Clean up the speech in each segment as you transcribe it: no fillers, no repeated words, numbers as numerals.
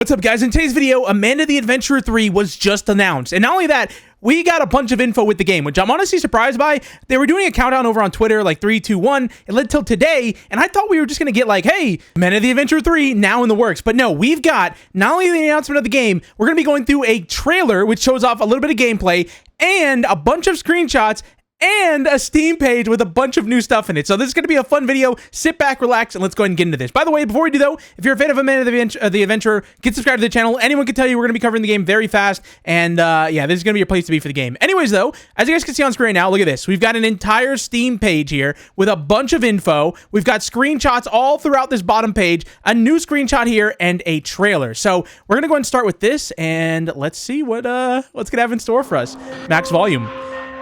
What's up, guys? In today's video, Amanda the Adventurer 3 was just announced. And not only that, we got a bunch of info with the game, which I'm honestly surprised by. They were doing a countdown over on Twitter, like 3, 2, 1. It led till today, and I thought we were just going to get like, hey, Amanda the Adventurer 3 now in the works. But no, we've got not only the announcement of the game, we're going to be going through a trailer, which shows off a little bit of gameplay, and a bunch of screenshots, and a Steam page with a bunch of new stuff in it. So this is going to be a fun video. Sit back, relax, and let's go ahead and get into this. By the way, before we do though, if you're a fan of Amanda the Adventurer, get subscribed to the channel. Anyone can tell you we're going to be covering the game very fast. And yeah, this is going to be your place to be for the game. Anyways though, as you guys can see on screen right now, look at this. We've got an entire Steam page here with a bunch of info. We've got screenshots all throughout this bottom page, a new screenshot here, and a trailer. So we're going to go ahead and start with this, and let's see what's going to have in store for us. Max volume.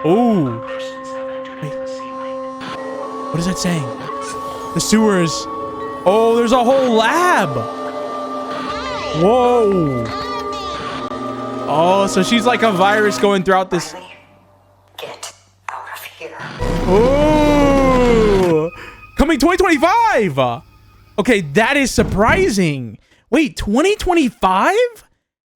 Ooh. Wait. What is that saying? The sewers. Oh, there's a whole lab. Whoa. Oh, so she's like a virus going throughout this. Get out of here. Oh. Coming 2025. Okay, that is surprising. Wait, 2025?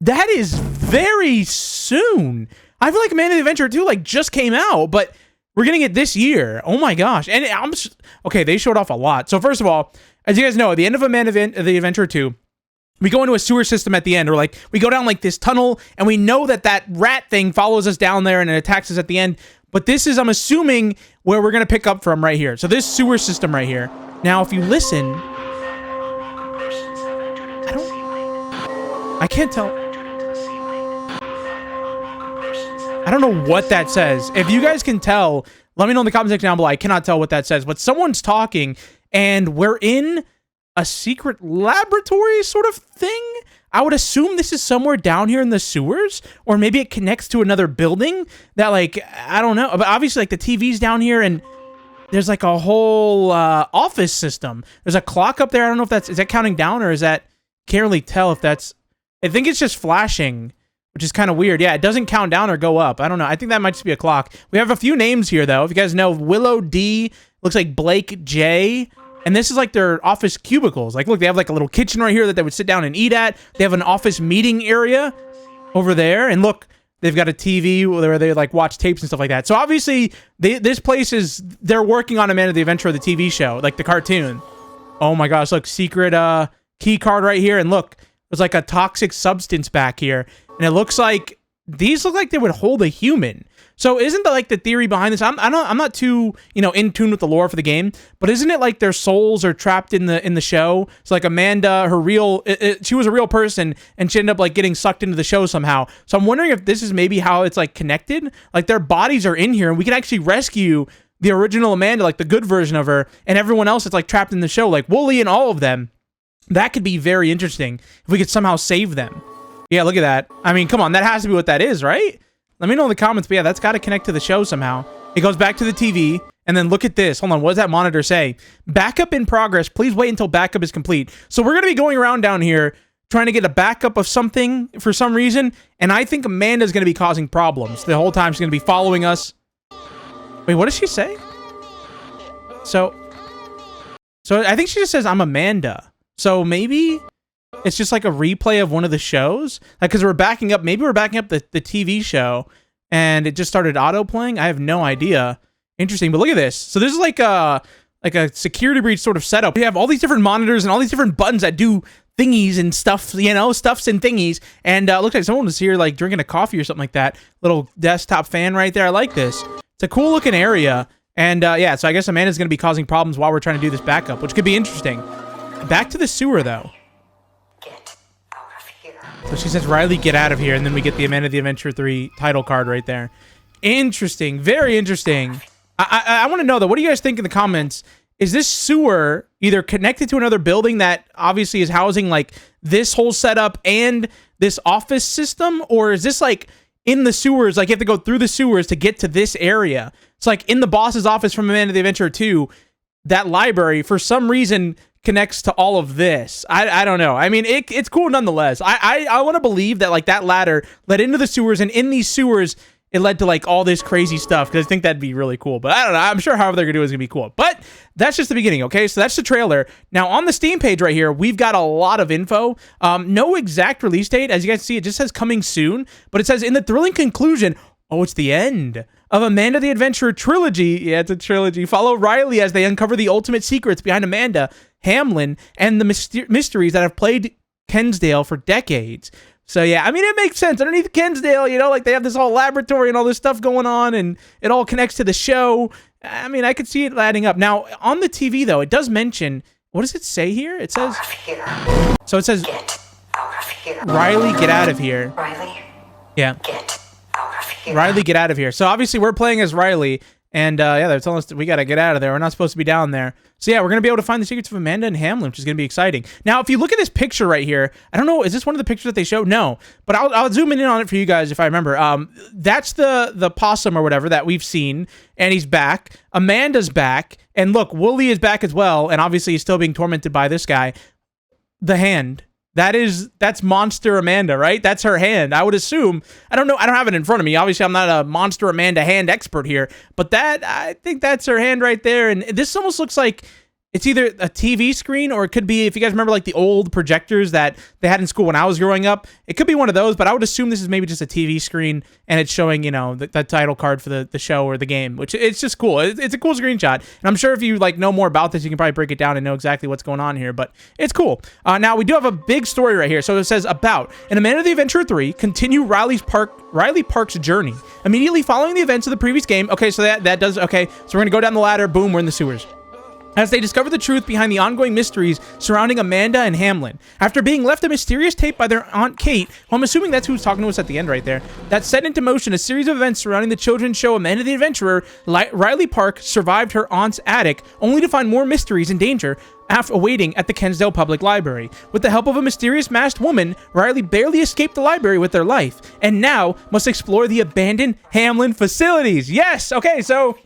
That is very soon. I feel like Amanda the Adventurer 2 like just came out, but we're getting it this year. Oh my gosh. And okay, they showed off a lot. So first of all, as you guys know, at the end of Amanda the Adventurer 2, we go into a sewer system at the end, or like we go down like this tunnel, and we know that that rat thing follows us down there and it attacks us at the end. But this is, I'm assuming, where we're going to pick up from right here. So this sewer system right here. Now, if you listen, I can't tell. I don't know what that says. If you guys can tell, let me know in the comment section down below. I cannot tell what that says, but someone's talking, and we're in a secret laboratory sort of thing. I would assume this is somewhere down here in the sewers, or maybe it connects to another building that, like, I don't know. But obviously, like, the TV's down here, and there's like a whole office system. There's a clock up there. I don't know if is that counting down, or is that, can't really tell if that's, I think it's just flashing, which is kind of weird. Yeah, it doesn't count down or go up. I don't know. I think that might just be a clock. We have a few names here, though. If you guys know, Willow D, looks like Blake J, and this is like their office cubicles. Like, look, they have like a little kitchen right here that they would sit down and eat at. They have an office meeting area over there, and look, they've got a TV where they like watch tapes and stuff like that. So obviously, this place is, they're working on Amanda the Adventurer, the TV show, like the cartoon. Oh my gosh, look, secret key card right here, and look, there's like a toxic substance back here. And it looks like these look like they would hold a human. So isn't that like the theory behind this? I'm not too, in tune with the lore for the game, but isn't it like their souls are trapped in the show? So like Amanda, her she was a real person, and she ended up like getting sucked into the show somehow. So I'm wondering if this is maybe how it's like connected. Like their bodies are in here, and we can actually rescue the original Amanda, like the good version of her, and everyone else that's like trapped in the show, like WOOLY and all of them. That could be very interesting if we could somehow save them. Yeah, look at that. I mean, come on, that has to be what that is, right? Let me know in the comments, but yeah, that's got to connect to the show somehow. It goes back to the TV, and then look at this. Hold on, what does that monitor say? Backup in progress. Please wait until backup is complete. So we're going to be going around down here trying to get a backup of something for some reason, and I think Amanda's going to be causing problems. The whole time she's going to be following us. Wait, what does she say? So I think she just says, I'm Amanda. So maybe it's just like a replay of one of the shows, like, because we're backing up. Maybe we're backing up the TV show, and it just started auto playing. I have no idea. Interesting, but look at this. So this is like a security breach sort of setup. We have all these different monitors and all these different buttons that do thingies and stuff. Stuffs and thingies. And it looks like someone was here like drinking a coffee or something like that. Little desktop fan right there. I like this. It's a cool looking area. And yeah, so I guess Amanda's going to be causing problems while we're trying to do this backup, which could be interesting. Back to the sewer though. So she says, Riley, get out of here. And then we get the Amanda the Adventurer 3 title card right there. Interesting. Very interesting. I want to know, though, what do you guys think in the comments? Is this sewer either connected to another building that obviously is housing, like, this whole setup and this office system? Or is this, like, in the sewers? Like, you have to go through the sewers to get to this area. It's like in the boss's office from Amanda the Adventurer 2, that library, for some reason, connects to all of this. I don't know. I mean, it's cool nonetheless. I want to believe that like that ladder led into the sewers, and in these sewers it led to like all this crazy stuff, because I think that'd be really cool. But I don't know. I'm sure however they're gonna do it is gonna be cool. But that's just the beginning. Okay, so that's the trailer. Now on the Steam page right here, we've got a lot of info. No exact release date, as you guys see. It just says coming soon, but it says in the thrilling conclusion. Oh, it's the end of Amanda the Adventurer trilogy. Yeah, it's a trilogy. Follow Riley as they uncover the ultimate secrets behind Amanda, Hamlin, and the mysteries that have plagued Kensdale for decades. So yeah, I mean, it makes sense. Underneath Kensdale, you know, like they have this whole laboratory and all this stuff going on, and it all connects to the show. I mean, I could see it adding up. Now, on the TV, though, it does mention, what does it say here? It says, Out of here. so it says, Get out of here. Riley, get out of here. Riley, Yeah. get out of here. Riley, get out of here. So obviously we're playing as Riley, and yeah, they're telling us that we got to get out of there. We're not supposed to be down there. So yeah, we're going to be able to find the secrets of Amanda and Hamlin, which is going to be exciting. Now, if you look at this picture right here, I don't know, is this one of the pictures that they showed? No, but I'll zoom in on it for you guys if I remember. That's the possum or whatever that we've seen, and he's back. Amanda's back, and look, WOOLY is back as well, and obviously he's still being tormented by this guy. The hand. That's Monster Amanda, right? That's her hand. I would assume. I don't know. I don't have it in front of me. Obviously, I'm not a Monster Amanda hand expert here, but I think that's her hand right there. And this almost looks like it's either a TV screen, or it could be, if you guys remember like the old projectors that they had in school when I was growing up, it could be one of those, but I would assume this is maybe just a TV screen and it's showing, you know, the title card for the show or the game, which it's just cool. It's a cool screenshot. And I'm sure if you like know more about this, you can probably break it down and know exactly what's going on here, but it's cool. Now we do have a big story right here. So it says about in Amanda the Adventurer 3, continue Riley Park's journey immediately following the events of the previous game. Okay. So that does. Okay. So we're going to go down the ladder. Boom. We're in the sewers. As they discover the truth behind the ongoing mysteries surrounding Amanda and Hamlin. After being left a mysterious tape by their Aunt Kate, well, I'm assuming that's who's talking to us at the end right there, that set into motion a series of events surrounding the children's show Amanda the Adventurer, Riley Park survived her aunt's attic, only to find more mysteries and danger awaiting at the Kensdale Public Library. With the help of a mysterious masked woman, Riley barely escaped the library with their life, and now must explore the abandoned Hamlin facilities. Yes! Okay, so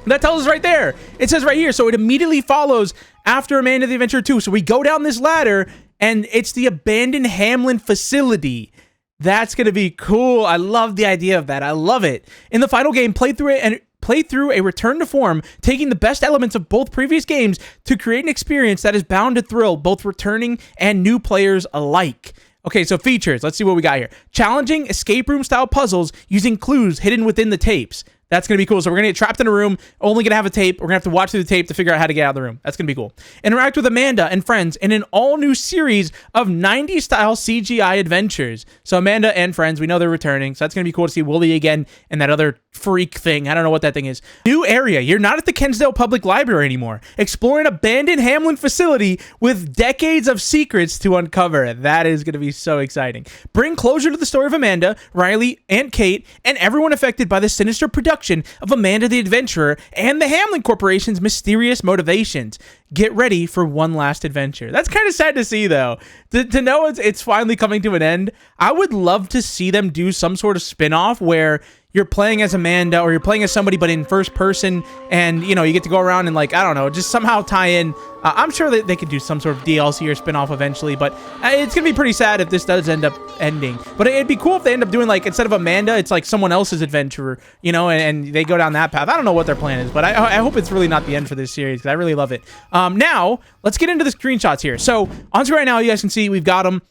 that tells us right there. It says right here, so it immediately follows after Amanda the Adventurer 2. So we go down this ladder, and it's the abandoned Hamlin facility. That's going to be cool. I love the idea of that. I love it. In the final game, play through a return to form, taking the best elements of both previous games to create an experience that is bound to thrill both returning and new players alike. Okay, so features. Let's see what we got here. Challenging escape room style puzzles using clues hidden within the tapes. That's going to be cool. So we're going to get trapped in a room, only going to have a tape. We're going to have to watch through the tape to figure out how to get out of the room. That's going to be cool. Interact with Amanda and friends in an all-new series of 90s-style CGI adventures. So Amanda and friends, we know they're returning. So that's going to be cool to see WOOLY again and that other freak thing. I don't know what that thing is. New area. You're not at the Kensdale Public Library anymore. Explore an abandoned Hamlin facility with decades of secrets to uncover. That is going to be so exciting. Bring closure to the story of Amanda, Riley, Aunt Kate, and everyone affected by the sinister production of Amanda the Adventurer and the Hamlin Corporation's mysterious motivations. Get ready for one last adventure. That's kind of sad to see, though. To know it's finally coming to an end. I would love to see them do some sort of spin-off where you're playing as Amanda or you're playing as somebody but in first person, and you know, you get to go around and, like, I don't know, just somehow tie in. I'm sure that they could do some sort of DLC or spin-off eventually, but it's gonna be pretty sad if this does end up ending. But it'd be cool if they end up doing, like, instead of Amanda, it's like someone else's adventurer, you know, and they go down that path. I don't know what their plan is, but I hope it's really not the end for this series, because I really love it. Now let's get into the screenshots here. So on screen right now, you guys can see we've got them.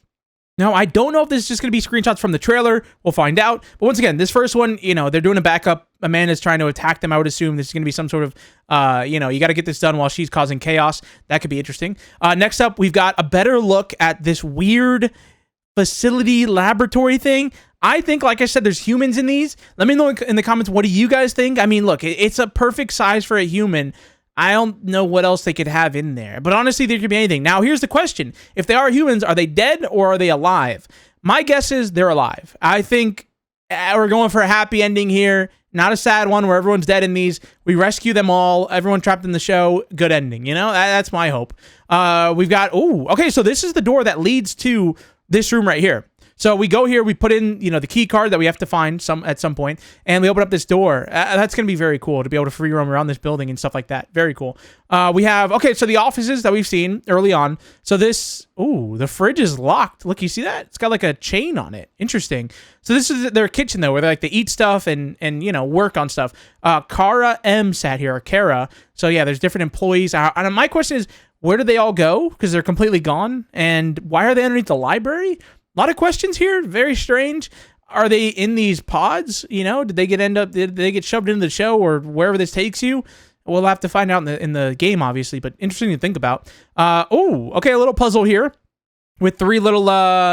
Now, I don't know if this is just going to be screenshots from the trailer. We'll find out. But once again, this first one, you know, they're doing a backup. Amanda's trying to attack them. I would assume this is going to be some sort of, you know, you got to get this done while she's causing chaos. That could be interesting. Next up, we've got a better look at this weird facility laboratory thing. I think, like I said, there's humans in these. Let me know in the comments, what do you guys think? I mean, look, it's a perfect size for a human. I don't know what else they could have in there. But honestly, there could be anything. Now, here's the question. If they are humans, are they dead or are they alive? My guess is they're alive. I think we're going for a happy ending here. Not a sad one where everyone's dead in these. We rescue them all. Everyone trapped in the show. Good ending. You know, that's my hope. We've got... Ooh, okay, so this is the door that leads to this room right here. So we go here, we put in, you know, the key card that we have to find at some point, and we open up this door. That's going to be very cool to be able to free roam around this building and stuff like that. Very cool. We have, okay, so the offices that we've seen early on. So this, ooh, the fridge is locked. Look, you see that? It's got like a chain on it. Interesting. So this is their kitchen though, where they like to eat stuff and you know, work on stuff. Kara M sat here, or Kara. So yeah, there's different employees. And my question is, where do they all go? Because they're completely gone. And why are they underneath the library? A lot of questions here. Very strange. Are they in these pods? You know, did they get shoved into the show or wherever this takes you? We'll have to find out in the game, obviously, but interesting to think about. Oh, okay, a little puzzle here with 3 little,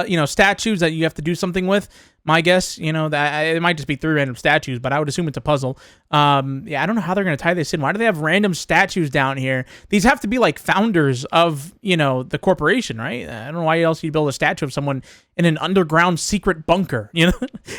you know, statues that you have to do something with. My guess, you know, that it might just be 3 random statues, but I would assume it's a puzzle. Yeah, I don't know how they're going to tie this in. Why do they have random statues down here? These have to be like founders of, you know, the corporation, right? I don't know why else you'd build a statue of someone in an underground secret bunker, you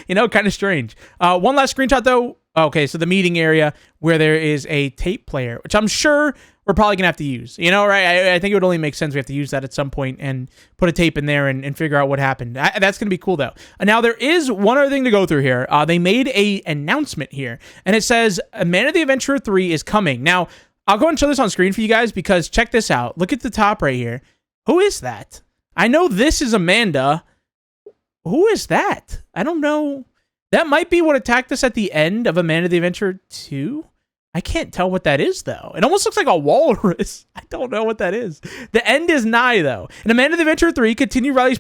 know, kind of strange. One last screenshot though. Okay, so the meeting area where there is a tape player, which I'm sure we're probably gonna have to use, you know, right? I think it would only make sense we have to use that at some point and put a tape in there and figure out what happened. That's gonna be cool though. Now there is one other thing to go through here. They made a announcement here, and it says Man of the Adventurer 3 is coming. Now I'll go and show this on screen for you guys because check this out. Look at the top right here. Who is that? I know this is Amanda. Who is that? I don't know. That might be what attacked us at the end of A Man of the Adventurer 2. I can't tell what that is, though. It almost looks like a walrus. I don't know what that is. The end is nigh, though. In A Man of the Adventurer 3, continue Riley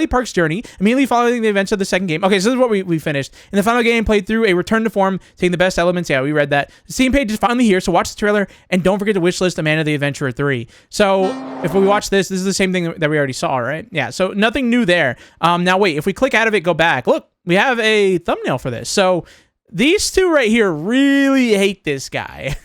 Park's journey, immediately following the events of the second game. Okay, so this is what we finished. In the final game, played through a return to form, taking the best elements. Yeah, we read that. The Steam page is finally here, so watch the trailer, and don't forget to wishlist A Man of the Adventurer 3. So, if we watch this is the same thing that we already saw, right? Yeah, so nothing new there. Now, wait, if we click out of it, go back. Look, we have a thumbnail for this. So, these two right here really hate this guy.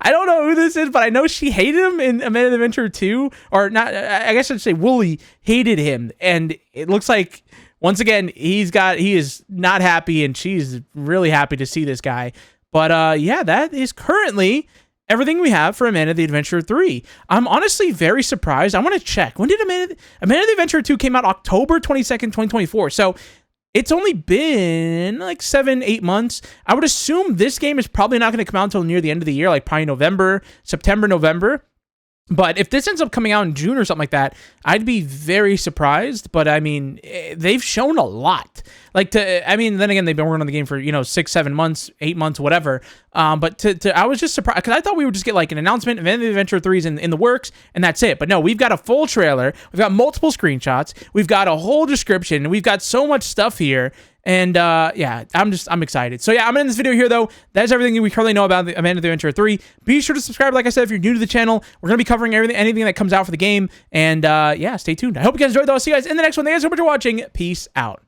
I don't know who this is, but I know she hated him in A Man of the Adventurer 2. Or not, I guess I'd say Wooly hated him. And it looks like, once again, he is not happy, and she's really happy to see this guy. But yeah, that is currently everything we have for A Man of the Adventurer 3. I'm honestly very surprised. I want to check. When did A Man of the Adventurer 2 came out? October 22nd, 2024. So it's only been like 7-8 months. I would assume this game is probably not going to come out until near the end of the year, like probably September, November. But if this ends up coming out in June or something like that, I'd be very surprised. But I mean, they've shown a lot. I mean, then again, they've been working on the game for, you know, 6-7 months, 8 months, whatever. But I was just surprised because I thought we would just get like an announcement of Man of the Adventurer 3 is in the works, and that's it. But no, we've got a full trailer. We've got multiple screenshots. We've got a whole description. We've got so much stuff here. And yeah, I'm excited. So yeah, I'm in this video here though. That's everything we currently know about the Man of the Adventurer 3. Be sure to subscribe, like I said, if you're new to the channel. We're gonna be covering anything that comes out for the game. And yeah, stay tuned. I hope you guys enjoyed though. I'll see you guys in the next one. Thank you guys so much for watching. Peace out.